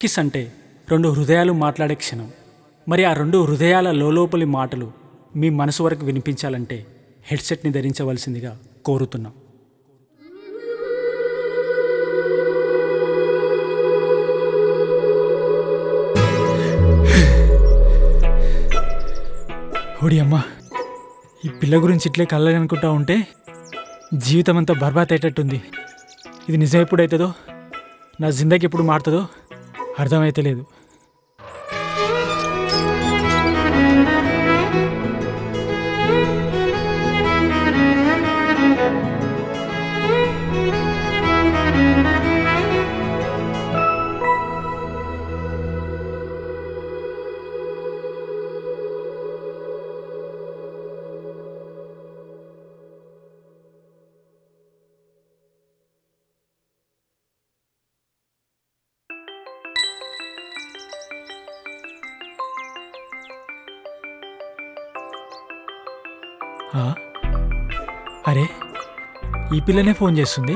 Kiss అంటే రెండు హృదయాలు మాట్లాడే క్షణం. మరి ఆ రెండు హృదయాల లోపలి మాటలు మీ మనసు వరకు వినిపించాలంటే హెడ్సెట్ని ధరించవలసిందిగా కోరుతున్నాం. ఓడి అమ్మా, ఈ పిల్ల గురించి ఇట్లే కళ్ళనుకుంటా ఉంటే జీవితం అంతా బర్బాద్ అయ్యేటట్టుంది. ఇది నిజం ఎప్పుడవుతుందో, నా జిందగీ ఎప్పుడు మారుతుందో అర్థమైతే లేదు. అరే, ఈ పిల్లనే ఫోన్ చేస్తుంది.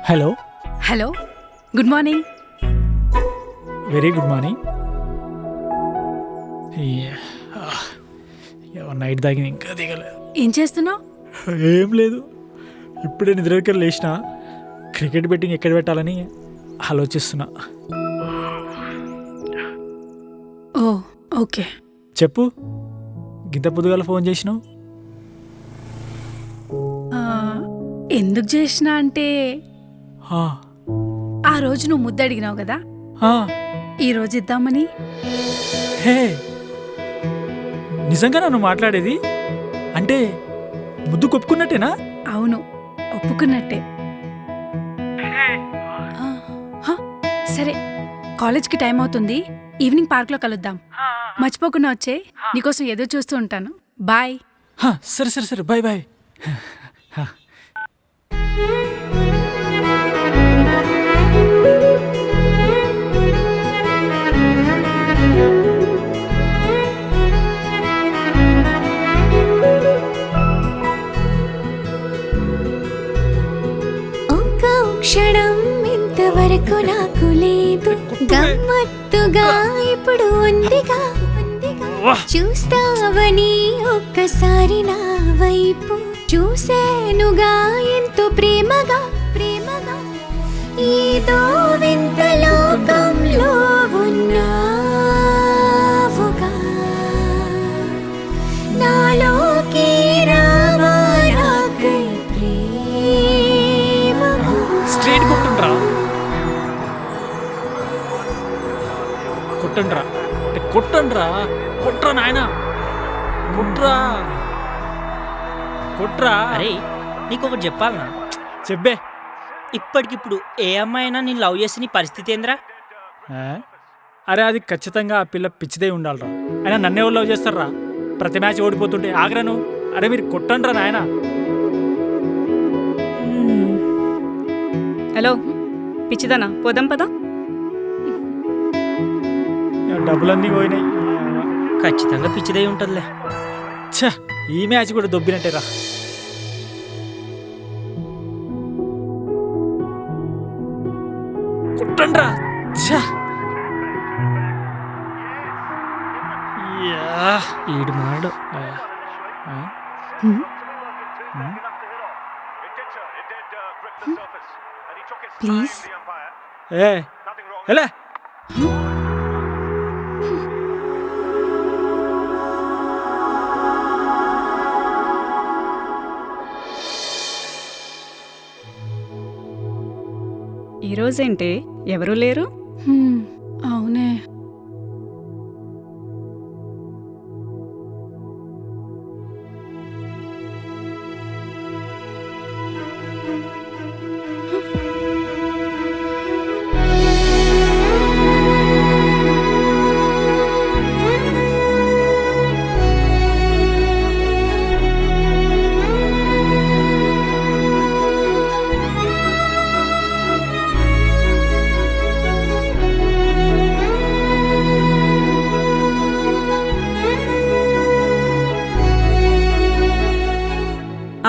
Hello hello, good morning. Very good morning. Night దాగింది ఇంకా దిగలేదు. ఏం చేస్తున్నావు? ఏం లేదు, ఇప్పుడే నిద్రకి లేచిన. క్రికెట్ బెట్టింగ్ ఎక్కడ పెట్టాలని ఆలోచిస్తున్నా. ఓ ఓకే, చెప్పు, గింత పొద్దుగాల ఫోన్ చేసినావు? ఎందుకు చేసినా అంటే ఆ, ఆ రోజు నువ్వు ముద్దు అడిగినావు కదా, ఆ, ఈ రోజు ఇద్దామని. హే, నిజంగా నన్ను మాట్లాడేది అంటే ముద్దు కొప్పుకున్నట్టేనా? అవును, ఒప్పుకున్నట్టే. హ, సరే, కాలేజ్కి టైం అవుతుంది, ఈవినింగ్ పార్క్లో కలుద్దాం. మర్చిపోకుండా వచ్చే, నీకోసం ఎదురు చూస్తూ ఉంటాను. బాయ్. సరే సరే సరే, బాయ్ బాయ్. ఒక్క క్షణం ఇంతవరకు నాకు లేదు, గమ్మత్తుగా ఇప్పుడు ఉందిగా. చూస్తావని ఒక్కసారి నా వైపు చూసేనుగా, ఎంతో ప్రేమగా ప్రేమగా. ఏదో వింత లోకంలో ఉన్నావుగా, నాలోకి రావా నాకై ప్రేమగా. స్ట్రైట్ కొట్టుండ్రా, కొట్టండ్రా, కొట్టండ్రా, కొట్రా నాయన, కొట్రా కొట్రా. అరే, నీకు ఒకటి చెప్పాలనా? చెప్పే. ఇప్పటికిప్పుడు ఏ అమ్మాయి అయినా నేను లవ్ చేసి నీ పరిస్థితి ఏంద్రా? అరే, అది ఖచ్చితంగా ఆ పిల్ల పిచ్చిదే ఉండాలరా. అయినా నన్నే లవ్ చేస్తారా? ప్రతి మ్యాచ్ ఓడిపోతుంటే ఆగ్రా నువ్వు. అరే మీరు కొట్టండ్రా నాయన. హలో పిచ్చిదనా, పోదాం పదా. డబ్బులన్నీ పోయినాయి. ఖచ్చితంగా పిచ్చిదై ఉంటుందిలే. ఛ, ఈ మ్యాచ్ కూడా దొబ్బినట్టేరా. కొట్టండ్రా. ఛ, ఈడు మాడు. ప్లీజ్. ఏ ఎలా ఈరోజేంటే ఎవరూ లేరు? అవునే.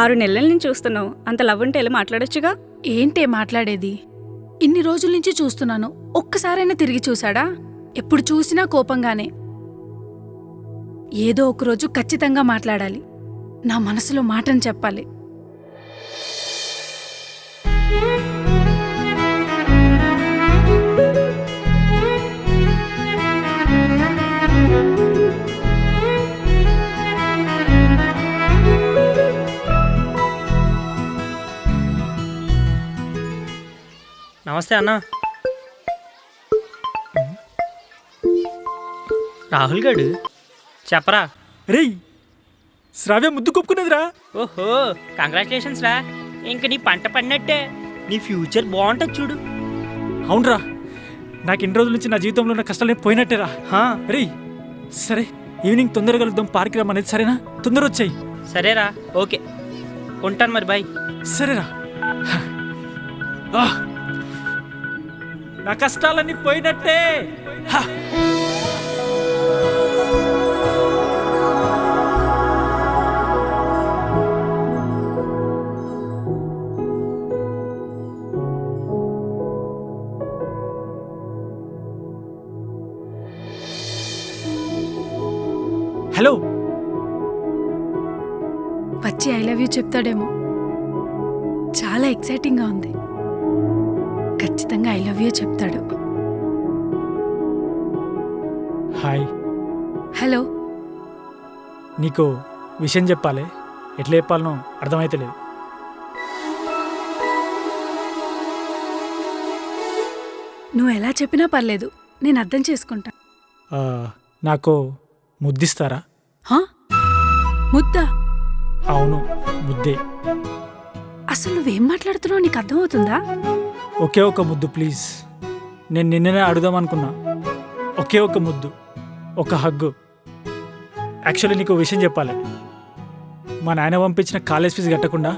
ఆరు నెలల నుంచి చూస్తున్నావు, అంత లవ్ ఉంటే వెళ్ళి మాట్లాడొచ్చుగా. ఏంటే మాట్లాడేది? ఇన్ని రోజుల నుంచి చూస్తున్నాను, ఒక్కసారైనా తిరిగి చూశాడా? ఎప్పుడు చూసినా కోపంగానే. ఏదో ఒకరోజు ఖచ్చితంగా మాట్లాడాలి, నా మనసులో మాటని చెప్పాలి. నమస్తే అన్న. రాహుల్ గడు చెప్పరా. రేయ్, శ్రావ్య ముద్దు కొప్పుకున్నదిరా. ఓహో, కంగ్రాచులేషన్స్ రా. ఇంక నీ పంట పడినట్టే. నీ ఫ్యూచర్ బాగుంటుంది చూడు. అవునరా, నాకు ఇన్ని రోజుల నుంచి నా జీవితంలో ఉన్న కష్టాలు పోయినట్టేరా. హా, రేయ్ సరే, ఈవినింగ్ తొందరగా కలుద్దాం, పార్క్కి రమ్మనేది సరేనా? తొందర వచ్చాయి. సరేరా, ఓకే, ఉంటాను మరి, బాయ్. సరేరా. నా కష్టాలన్నీ పోయినట్టే. హ. హలో, వచ్చి ఐ లవ్ యూ చెప్తాడేమో. చాలా ఎక్సైటింగ్గా ఉంది. ఖచ్చితంగా ఐ లవ్ యూ చెప్తాడు. హాయ్. హలో. నీకు విషయం చెప్పాలి, ఎట్లా చెప్పాలనో అర్థమైతే లేదు. నువ్వు ఎలా చెప్పినా పర్లేదు, నేను అర్థం చేసుకుంటా. నాకు ముద్దిస్తారా? హా? ముద్దా? అవును, ముద్దే. అసలు నువ్వేం మాట్లాడుతున్నావు, నీకు అర్థమవుతుందా? ఒకే ఒక ముద్దు ప్లీజ్. నేను నిన్ననే అడుగుదాం అనుకున్నా. ఒకే ఒక ముద్దు, ఒక హగ్గు. యాక్చువల్లీ నీకు విషయం చెప్పాలి. మా నాయన పంపించిన కాలేజ్ ఫీజు కట్టకుండా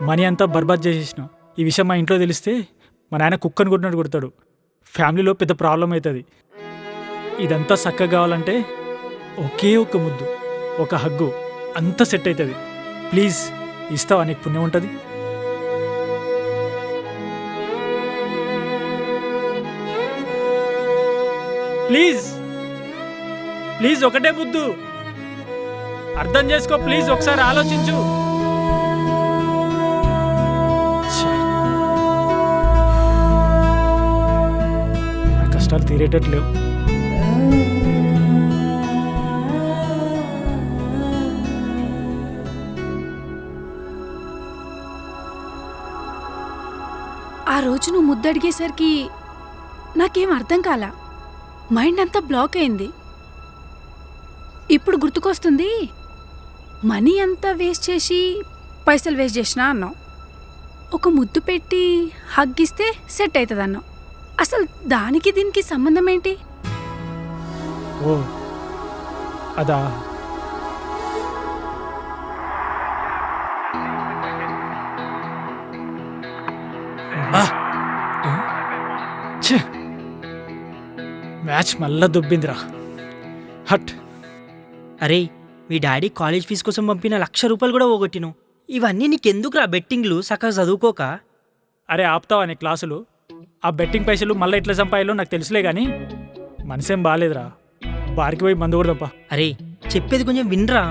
మనీ అంతా బర్బాద్ చేసేసినాం. ఈ విషయం మా ఇంట్లో తెలిస్తే మా నాయన కుక్కను కొట్టినట్టు కొడతాడు. ఫ్యామిలీలో పెద్ద ప్రాబ్లం అవుతుంది. ఇదంతా చక్కగా కావాలంటే ఒకే ఒక ముద్దు, ఒక హగ్గు, అంతా సెట్ అవుతుంది. ప్లీజ్ ఇస్తావా? నీకు పుణ్యం ఉంటుంది. ప్లీజ్ ప్లీజ్, ఒకటే ముద్దు. అర్థం చేసుకో ప్లీజ్, ఒకసారి ఆలోచించు. నా కష్టాలు తీరేటట్లేవు. ఆ రోజు నువ్వు ముద్దడిగేసరికి నాకేం అర్థం కాలా. మైండ్ అంతా బ్లాక్ అయింది. ఇప్పుడు గుర్తుకొస్తుంది, మనీ అంతా వేస్ట్ చేసి పైసలు వేస్ట్ చేసినా అన్నావు. ఒక ముద్దు పెట్టి హగ్గిస్తే సెట్ అవుతుంది అన్నావు. అసలు దానికి దీనికి సంబంధం ఏంటి? ఓ అదా, మ్యాచ్ మళ్ళా దుబ్బిందిరా. హట్. అరే, మీ డాడీ కాలేజ్ ఫీజు కోసం పంపిన ₹1,00,000 కూడా పోగొట్టిను. ఇవన్నీ నీకెందుకురా? బెట్టింగ్లు సక్కగా చదువుకోక. అరే ఆపుతావా నీ క్లాసులు? ఆ బెట్టింగ్ పైసలు మళ్ళీ ఎట్లా సంపాయాలో నాకు తెలుసులే కానీ మనసేం బాగాలేదురా. బారికి పోయి మందు కూడా తప్ప. అరే, చెప్పేది కొంచెం వినరా.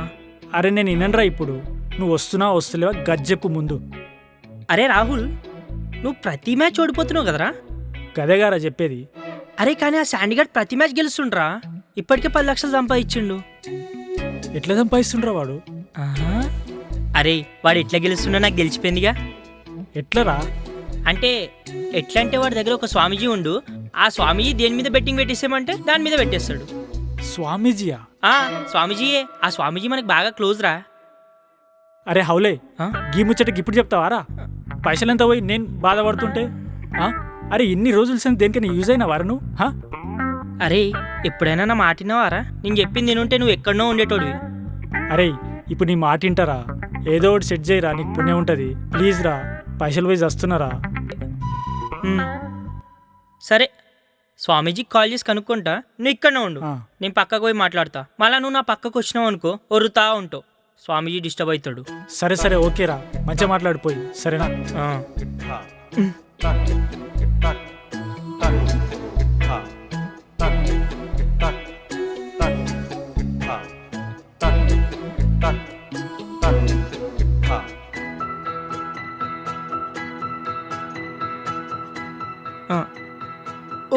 అరే నేను వినరా. ఇప్పుడు నువ్వు వస్తున్నావా వస్తలేవా గజ్జెప్పు ముందు. అరే రాహుల్, నువ్వు ప్రతి మ్యాచ్ ఓడిపోతున్నావు కదరా. గదేగారా చెప్పేది. అరే కానీ ఆ శాండీగాడ్ ప్రతి మ్యాచ్ గెలుస్తుండ్రా. ఇప్పటికే 10 లక్షలు సంపాదించిండు. ఎట్లా సంపాదిస్తుండ్రా వాడు? ఆహా. అరే వాడు ఎట్లా గెలుస్తుండో నాకు గెలిచిపోయిందిగా. ఎట్లరా అంటే ఎట్లా అంటే వాడి దగ్గర ఒక స్వామీజీ ఉండు. ఆ స్వామీజీ దేని మీద బెట్టింగ్ పెట్టేసామంటే దాని మీద పెట్టేస్తాడు. స్వామీజీయా? స్వామీజీయే. ఆ స్వామీజీ మనకి బాగా క్లోజ్ రా. అరే హౌలే, గీ ముచ్చటకి ఇప్పుడు చెప్తావారా? పైసలంతా పోయి నేను బాధపడుతుంటే. అరే ఇన్ని రోజుల సంగతి దేనికైనా యూజ్ అయినా వారా నువ్వు? అరే ఎప్పుడైనా నా మాట విన్నావారా? నేను చెప్పింది తినుంటే నువ్వు ఎక్కడనో ఉండేటోడివి. అరే ఇప్పుడు నీ మాట వింటారా? ఏదో ఒకటి సెట్ చేయరా, నీకు పుణ్యం ఉంటుంది. ప్లీజ్ రా, పైసలు పోయి వస్తున్నారా? సరే, స్వామీజీకి కాల్ చేసి కనుక్కుంటా. నువ్వు ఇక్కడనే ఉండు, నేను పక్కకు పోయి మాట్లాడతా. మళ్ళీ నువ్వు నా పక్కకు వచ్చినావు అనుకో, ఒరుతా ఉంటావు. స్వామీజీ డిస్టర్బ్ అవుతాడు. సరే సరే ఓకేరా, మంచిగా మాట్లాడిపోయి సరేనా?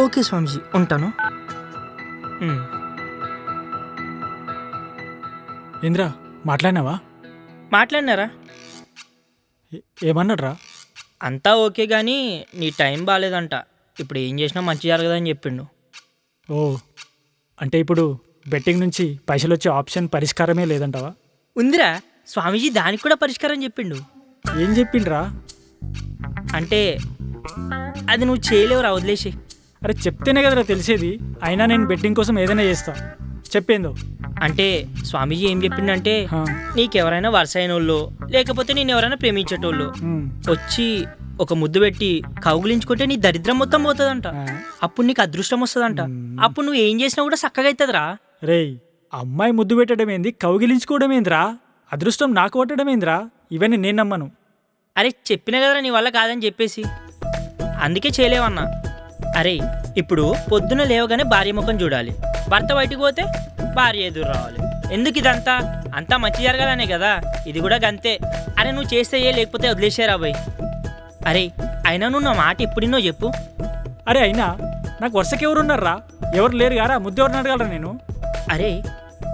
ఓకే స్వామీజీ, ఉంటాను. ఏంద్రా మాట్లాడినావా? మాట్లాడినారా? ఏమన్నాడు రా? అంతా ఓకే కానీ నీ టైం బాగాలేదంట, ఇప్పుడు ఏం చేసినా మంచి జరగదని చెప్పిండు. ఓ అంటే ఇప్పుడు బెట్టింగ్ నుంచి పైసలు వచ్చే ఆప్షన్ పరిష్కారమే లేదంటావా? ఉందిరా, స్వామీజీ దానికి కూడా పరిష్కారం చెప్పిండు. ఏం చెప్పిండ్రా? అంటే అది నువ్వు చేయలేవురా, వదిలేసి. అరే చెప్తేనే కదరా తెలిసేది. అయినా నేను బెట్టింగ్ కోసం ఏదైనా చేస్తా. చెప్పేందో. అంటే స్వామీజీ ఏం చెప్పిండంటే, నీకెవరైనా వరుస అయిన వాళ్ళు లేకపోతే నేను ఎవరైనా ప్రేమించేటోళ్ళు వచ్చి ఒక ముద్దు పెట్టి కౌగులించుకుంటే నీ దరిద్రం మొత్తం పోతుందంట. అప్పుడు నీకు అదృష్టం వస్తుందంట. అప్పుడు నువ్వు ఏం చేసినా కూడా చక్కగా అవుతుందిరా. రేయ్, అమ్మాయి ముద్దు పెట్టడం ఏంది, కౌగిలించుకోవడం ఏంద్రా? అదృష్టం నాకు కొట్టడం ఏంద్రా? ఇవన్నీ నేను నమ్మను. అరే చెప్పిన కదరా నీ వల్ల కాదని చెప్పేసి, అందుకే చేయలేవన్నా. అరే ఇప్పుడు పొద్దున లేవగానే భార్య ముఖం చూడాలి, భర్త బయటికి పోతే భార్య ఎదురు రావాలి. ఎందుకు ఇదంతా? అంతా మంచి జరగాలనే కదా. ఇది కూడా గంతే. అరే నువ్వు చేస్తే లేకపోతే వదిలేసారా బాయ్. అరే అయినా నువ్వు నా మాట ఎప్పుడినో చెప్పు. అరే అయినా నాకు వరుసకి ఎవరున్నారా? ఎవరు లేరు గారా? ముద్దు ఎవరిని అడగలరా నేను? అరే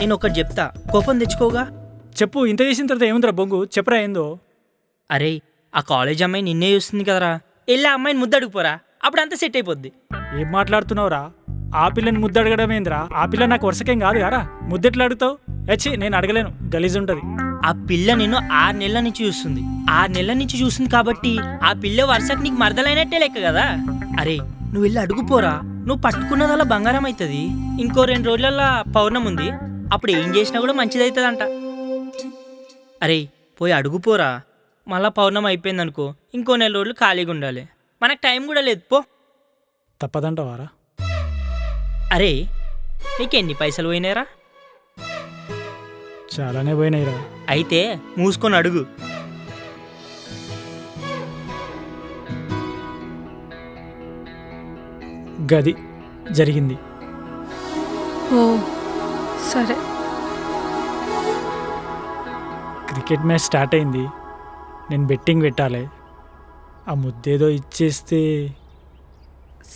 నేను ఒకటి చెప్తా, కోపం తెచ్చుకోగా. చెప్పు. ఇంత చేసిన తర్వాత ఏముందిరా బొంగు? చెప్పరా ఏందో. అరే ఆ కాలేజ్ అమ్మాయి నిన్నే చూస్తుంది కదరా, వెళ్ళి ఆ అమ్మాయిని ముద్దు అడుగుపోరా, అప్పుడు అంతా సెట్ అయిపోద్ది. ఏం మాట్లాడుతున్నావురా? ఆ పిల్లని ముద్దు అడగడం ఏంద్రా? ఆ పిల్ల నాకు వరుసకేం కాదు గారా. ముద్దెట్లా అడుగుతావు? వచ్చి నేను అడగలేను, గలీజ్ ఉంటుంది. ఆ పిల్ల నిన్ను 6 నెలల నుంచి చూస్తుంది. 6 నెలల నుంచి చూస్తుంది కాబట్టి ఆ పిల్ల వరుసకు నీకు మరదలైనట్టే లెక్క కదా. అరే నువ్వు వెళ్ళి అడుగుపోరా, నువ్వు పట్టుకున్నదల్లా బంగారం అవుతుంది. ఇంకో 2 రోజులల్లా పౌర్ణమి ఉంది, అప్పుడు ఏం చేసినా కూడా మంచిదవుతుందంట. అరే పోయి అడుగుపోరా. మళ్ళా పౌర్ణమి అయిపోయింది అనుకో, ఇంకో 4 రోజులు ఖాళీగా ఉండాలి. మనకు టైం కూడా లేదు, పో. తప్పదంటావారా? అరే నీకెన్ని పైసలు పోయినాయిరా? చాలానే పోయినాయిరా. అయితే మూసుకొని అడుగు. గది జరిగింది. ఓ సరే. క్రికెట్ మ్యాచ్ స్టార్ట్ అయింది. నేను బెట్టింగ్ పెట్టాలి. ఆ ముద్దేదో ఇచ్చేస్తే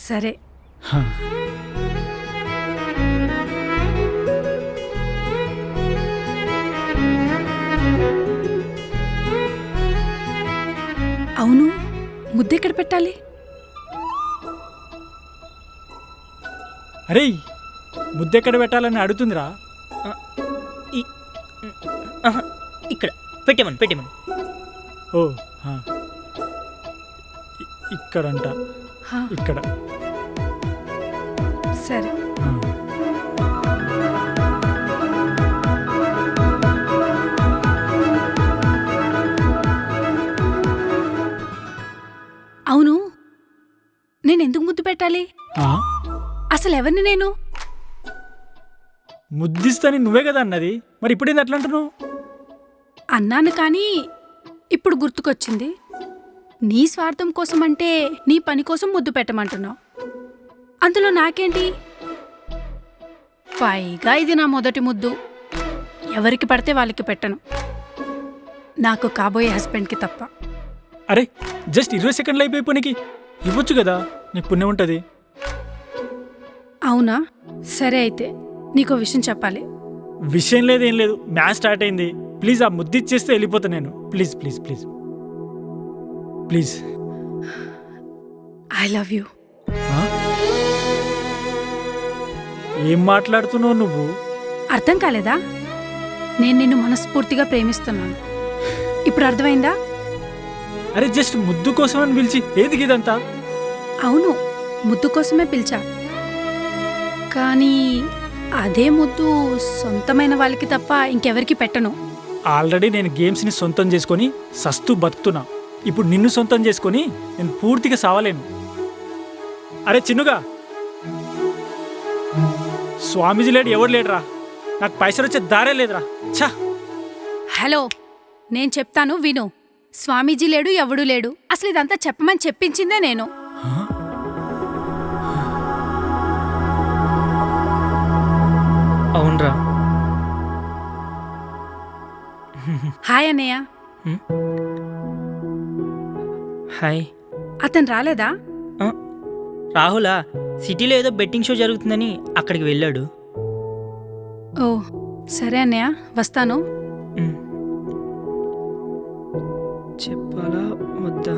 సరే. హ. అవును, ముద్దెక్కడ పెట్టాలి? అరే ముద్దెక్కడ పెట్టాలని అడుగుతుందిరా. ఇక్కడ పెట్టేమను. ఓ ఇక్కడంట. హా, ఇక్కడ. సరే. అవును, నేను ఎందుకు ముద్దు పెట్టాలి? అసలు ఎవరిని నేను? ముద్దిస్తాని నువ్వే కదా అన్నది, మరి ఇప్పుడేంది అట్లా అంటున్నావు? అన్నాను కానీ ఇప్పుడు గుర్తుకొచ్చింది. నీ స్వార్థం కోసం అంటే నీ పని కోసం ముద్దు పెట్టమంటున్నావు. అందులో నాకేంటి? పైగా ఇది నా మొదటి ముద్దు. ఎవరికి పడితే వాళ్ళకి పెట్టను, నాకు కాబోయే హస్బెండ్కి తప్ప. అరే జస్ట్ 20 సెకండ్లు అయిపోయి పనికి ఇవ్వచ్చు కదా, నీకు పుణ్యం ఉంటుంది. అవునా? సరే, అయితే నీకో విషయం చెప్పాలి. విషయం లేదు, ఏం లేదు. మ్యాచ్ స్టార్ట్ అయింది. ప్లీజ్ ఆ ముద్దు ఇచ్చేస్తే వెళ్ళిపోతా నేను. Please please please please. I love you. ఏం మాట్లాడుతున్నావు నువ్వు? అర్థం కాలేదా? నేను నిన్ను మనస్ఫూర్తిగా ప్రేమిస్తున్నాను. ఇప్పుడు అర్థమైందా? అరే జస్ట్ ముద్దు కోసం అని పిలిచి ఏదికి ఇదంతా? అవును, ముద్దు కోసమే పిలిచా. కానీ అదే ముద్దు సొంతమైన వాళ్ళకి తప్ప ఇంకెవరికి పెట్టను. ఆల్రెడీ నేను గేమ్స్ని సొంతం చేసుకొని సస్తూ బతుకుతున్నా. ఇప్పుడు నిన్ను సొంతం చేసుకొని నేను పూర్తిగా సావలేను. అరే చిన్నుగా, స్వామీజీ లేడు, ఎవరు లేడురా. నాకు పైసలు వచ్చే దారే లేదురా. ఛా! హలో, నేను చెప్తాను విను. స్వామీజీ లేడు, ఎవడూ లేడు. అసలు ఇదంతా చెప్పమని చెప్పించిందే నేను. అవునరా. హాయ్ అన్నయ్య. హాయ్. అతను రాలేదా? ఆ, రాహులా సిటీలో ఏదో బెట్టింగ్ షో జరుగుతుందని అక్కడికి వెళ్ళాడు. ఓ సరే అన్నయ్య, వస్తాను. చెప్పాలా వద్దా?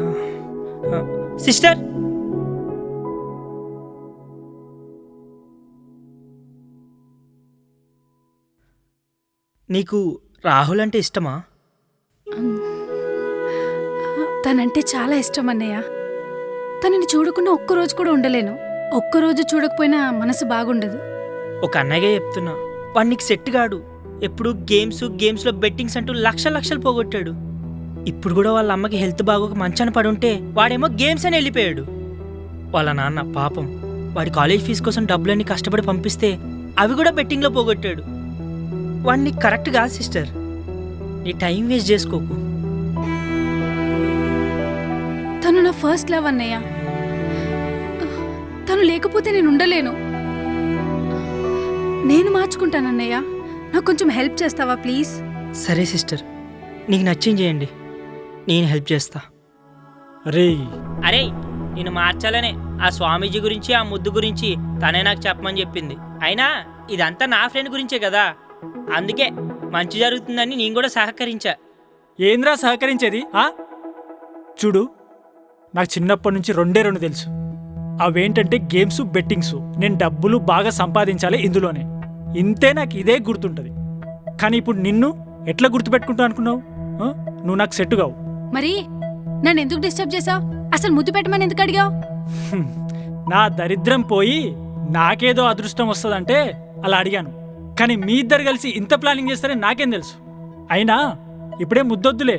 సిస్టర్, నీకు రాహుల్ అంటే ఇష్టమా? తనంటే చాలా ఇష్టం అన్నయ్య. తనని చూడకుండా ఒక్కరోజు కూడా ఉండలేను. ఒక్కరోజు చూడకపోయినా మనసు బాగుండదు. ఒక అన్నయ్యగా చెప్తున్నా, వాడు నీకు సెట్ గాడు. ఎప్పుడు గేమ్స్లో బెట్టింగ్స్ అంటూ లక్షలు పోగొట్టాడు. ఇప్పుడు కూడా వాళ్ళ అమ్మకి హెల్త్ బాగోక మంచాన పడుంటే వాడేమో గేమ్స్ అని వెళ్ళిపోయాడు. వాళ్ళ నాన్న పాపం వాడి కాలేజ్ ఫీజు కోసం డబ్బులన్నీ కష్టపడి పంపిస్తే అవి కూడా బెట్టింగ్లో పోగొట్టాడు. వాడిని కరెక్ట్ కాదు సిస్టర్. నీ టైం వేస్ట్ చేసుకోకు. తను నా ఫస్ట్ లవ్ అన్నయ్య. తను లేకపోతే నేను ఉండలేను. నేను మార్చుకుంటానన్నయ్య. నాకు కొంచెం హెల్ప్ చేస్తావా ప్లీజ్? సరే సిస్టర్, నీకు నచ్చింది చేయండి, నేను హెల్ప్ చేస్తా. అరే అరే నేను మార్చాలనే ఆ స్వామీజీ గురించి, ఆ ముద్దు గురించి తనే నాకు చెప్పమని చెప్పింది. అయినా ఇదంతా నా ఫ్రెండ్ గురించే కదా, అందుకే మంచి జరుగుతుందని నేను కూడా సహకరించా. ఏంద్రా సహకరించేది? చూడు, నాకు చిన్నప్పటి నుంచి రెండు తెలుసు. అవేంటంటే గేమ్స్, బెట్టింగ్స్. నేను డబ్బులు బాగా సంపాదించాలి ఇందులోనే. ఇంతే, నాకు ఇదే గుర్తుంటుంది. కానీ ఇప్పుడు నిన్ను ఎట్లా గుర్తుపెట్టుకుంటా అనుకున్నావు? నువ్వు నాకు సెట్ కావు. మరి నన్ను ఎందుకు డిస్టర్బ్ చేసావు? అసలు ముద్దు పెట్టమని ఎందుకు అడిగావు? నా దరిద్రం పోయి నాకేదో అదృష్టం వస్తుందంటే అలా అడిగాను. కానీ మీ ఇద్దరు కలిసి ఇంత ప్లానింగ్ చేస్తారని నాకేం తెలుసు. అయినా ఇప్పుడే ముద్దొద్దులే,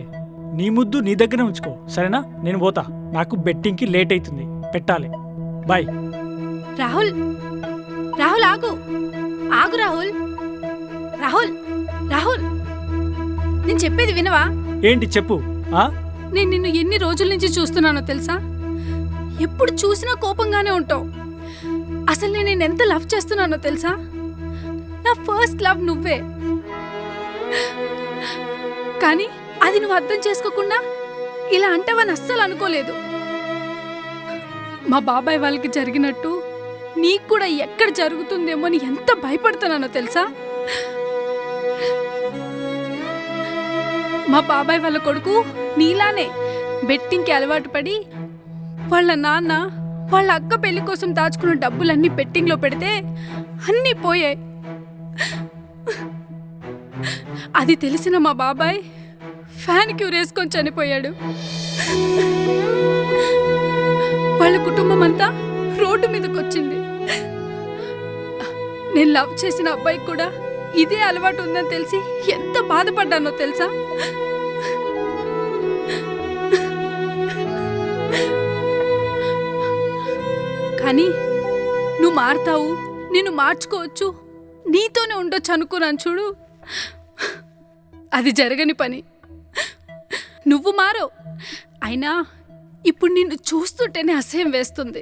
నీ ముద్దు నీ దగ్గర ఉంచుకో, సరేనా? నేను పోతా, నాకు బెట్టింగ్కి లేట్ అవుతుంది, పెట్టాలి. బాయ్. రాహుల్, రాహుల్ ఆగు, ఆగు రాహుల్, రాహుల్, రాహుల్, నేను చెప్పేది వినవా? ఏంటి చెప్పు. నేను నిన్ను ఎన్ని రోజుల నుంచి చూస్తున్నానో తెలుసా? ఎప్పుడు చూసినా కోపంగానే ఉంటావు. అసలు నేను నిన్ను ఎంత లవ్ చేస్తున్నానో తెలుసా? నా ఫస్ట్ లవ్ నువ్వే. కానీ అది నువ్వు అర్థం చేసుకోకుండా ఇలా అంటావని అస్సలు అనుకోలేదు. మా బాబాయ్ వాళ్ళకి జరిగినట్టు నీకు కూడా ఎక్కడ జరుగుతుందేమో అని ఎంత భయపడుతున్నానో తెలుసా? మా బాబాయ్ వాళ్ళ కొడుకు నీలానే బెట్టింగ్కి అలవాటు పడి వాళ్ళ నాన్న వాళ్ళ అక్క పెళ్లి కోసం దాచుకున్న డబ్బులన్నీ బెట్టింగ్లో పెడితే అన్నీ పోయాయి. అది తెలిసిన మా బాబాయ్ ఫ్యాన్కి ఉరేసుకొని చనిపోయాడు. వాళ్ళ కుటుంబం అంతా రోడ్డు మీదకి వచ్చింది. నేను లవ్ చేసిన అబ్బాయికి కూడా ఇదే అలవాటు ఉందని తెలిసి ఎంత బాధపడ్డానో తెలుసా? కానీ నువ్వు మారుతావు, నిన్ను మార్చుకోవచ్చు, నీతోనే ఉండొచ్చు అనుకున్నాను చూడు. అది జరగని పని. నువ్వు మారవు. అయినా ఇప్పుడు నిన్ను చూస్తుంటేనే అసహ్యం వేస్తుంది.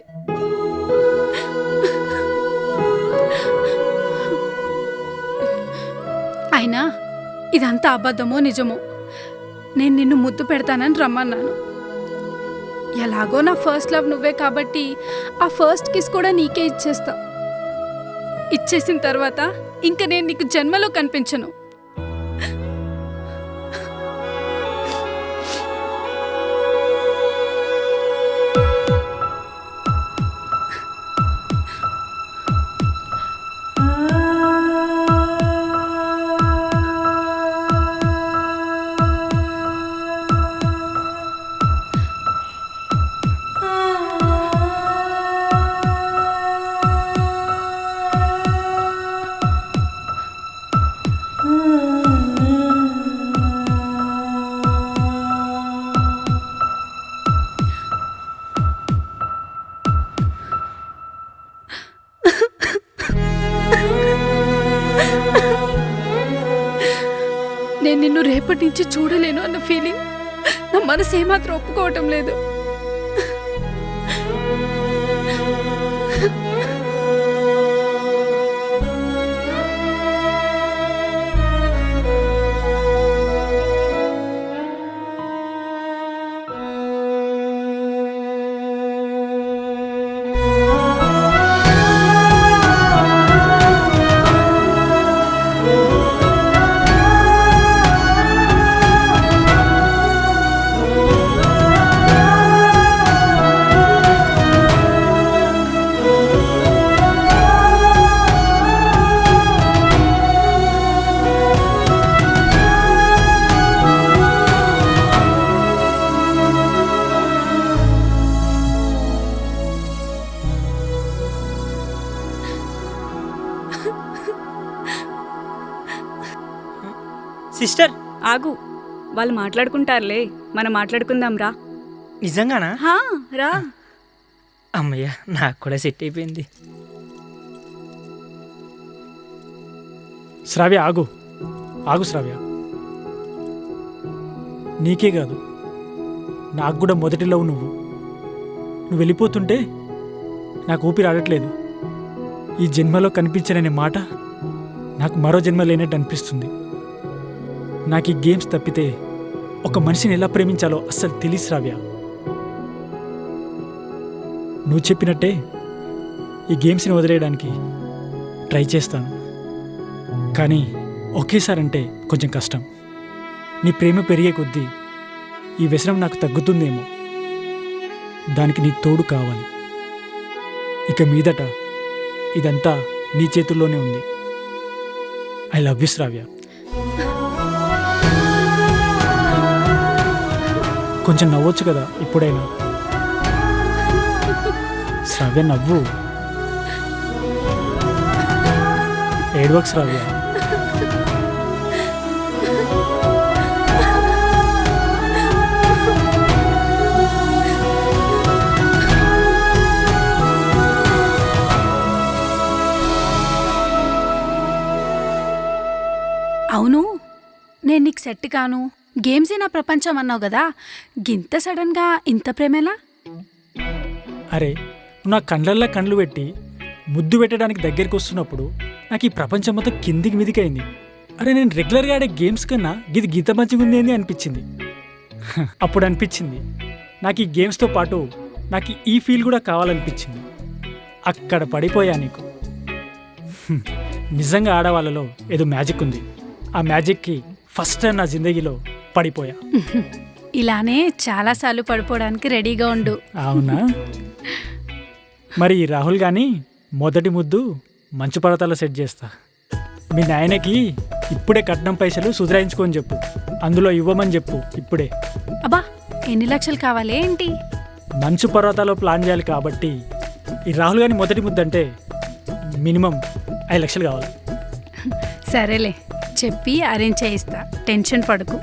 అయినా ఇదంతా అబద్ధమో నిజమో, నేను నిన్ను ముద్దు పెడతానని రమ్మన్నాను. ఎలాగో నా ఫస్ట్ లవ్ నువ్వే కాబట్టి ఆ ఫస్ట్ కిస్ కూడా నీకే ఇచ్చేస్తా. ఇచ్చేసిన తర్వాత ఇంకా నేను నీకు జన్మలో కనిపించను. నేను నిన్ను రేపటి నుంచి చూడలేను అన్న ఫీలింగ్ నా మనసు ఏమాత్రం ఒప్పుకోవటం లేదు. సిస్టర్, ఆగు, వాళ్ళు మాట్లాడుకుంటారులే, మనం మాట్లాడుకుందాం రా. నిజంగానా? హా, రా. అమ్మయ్య, నాకు కూడా సెట్ అయిపోయింది. శ్రావ్య ఆగు, ఆగు శ్రావ్య. నీకే కాదు, నాకు కూడా మొదటి లవ్ నువ్వు. నువ్వు వెళ్ళిపోతుంటే నాకు ఊపిరి ఆడట్లేదు. ఈ జన్మలో కనిపించననే మాట నాకు మరో జన్మ లేనట్టు అనిపిస్తుంది. నాకు ఈ గేమ్స్ తప్పితే ఒక మనిషిని ఎలా ప్రేమించాలో అస్సలు తెలియదు శ్రావ్య. నువ్వు చెప్పినట్టే ఈ గేమ్స్ని వదిలేయడానికి ట్రై చేస్తాను, కానీ ఒకేసారంటే కొంచెం కష్టం. నీ ప్రేమ పెరిగే కొద్దీ ఈ వ్యసనం నాకు తగ్గుతుందేమో. దానికి నీ తోడు కావాలి. ఇక మీదట ఇదంతా నీ చేతుల్లోనే ఉంది. ఐ లవ్ యు శ్రావ్య. కొంచెం నవ్వొచ్చు కదా ఇప్పుడైనా. శ్రావ్య నవ్వు, ఏడవకు శ్రావ్య. అవును, నేను నీకు సెట్ కాను, గేమ్సే నా ప్రపంచం అన్నావు కదా, గింత సడన్గా ఇంత ప్రేమేలా? అరే, నువ్వు నా కండ్లల్లో కండ్లు పెట్టి ముద్దు పెట్టడానికి దగ్గరికి వస్తున్నప్పుడు నాకు ఈ ప్రపంచం మొత్తం కిందికి మీదికి అయింది. అరే, నేను రెగ్యులర్గా ఆడే గేమ్స్ కన్నా ఇది గీత మంచిగా ఉంది అని అనిపించింది. అప్పుడు అనిపించింది నాకు ఈ గేమ్స్తో పాటు నాకు ఈ ఫీల్ కూడా కావాలనిపించింది. అక్కడ పడిపోయా నీకు. నిజంగా ఆడవాళ్ళలో ఏదో మ్యాజిక్ ఉంది. ఆ మ్యాజిక్కి ఫస్ట్ టైం నా జిందగీలో పడిపోయా. ఇలానే చాలాసార్లు పడిపోవడానికి రెడీగా ఉండు. అవునా? మరి రాహుల్ గాని మొదటి ముద్దు మంచు పర్వతాల్లో సెట్ చేస్తా. మీ నాయనకి ఇప్పుడే కట్నం పైసలు సుధరాయించుకొని చెప్పు, అందులో ఇవ్వమని చెప్పు ఇప్పుడే. అబ్బా, ఎన్ని లక్షలు కావాలి ఏంటి? మంచు పర్వతాల్లో ప్లాన్ చేయాలి కాబట్టి ఈ రాహుల్ గాని మొదటి ముద్దు అంటే మినిమం 5 లక్షలు కావాలి. సరేలే, చెప్పి అరేంజ్ చేయిస్తా, టెన్షన్ పడకు.